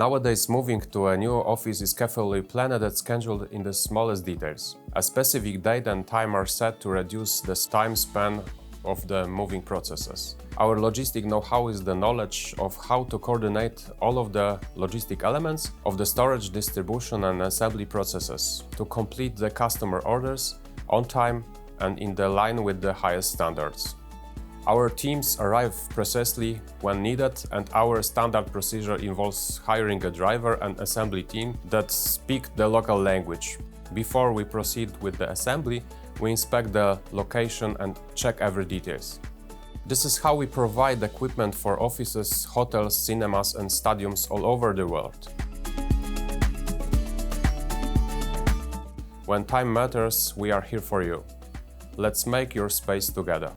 Nowadays, moving to a new office is carefully planned and scheduled in the smallest details. A specific date and time are set to reduce the time span of the moving processes. Our logistic know-how is the knowledge of how to coordinate all of the logistic elements of the storage, distribution and assembly processes to complete the customer orders on time and in the line with the highest standards. Our teams arrive precisely when needed, and our standard procedure involves hiring a driver and assembly team that speak the local language. Before we proceed with the assembly, we inspect the location and check every details. This is how we provide equipment for offices, hotels, cinemas and stadiums all over the world. When time matters, we are here for you. Let's make your space together.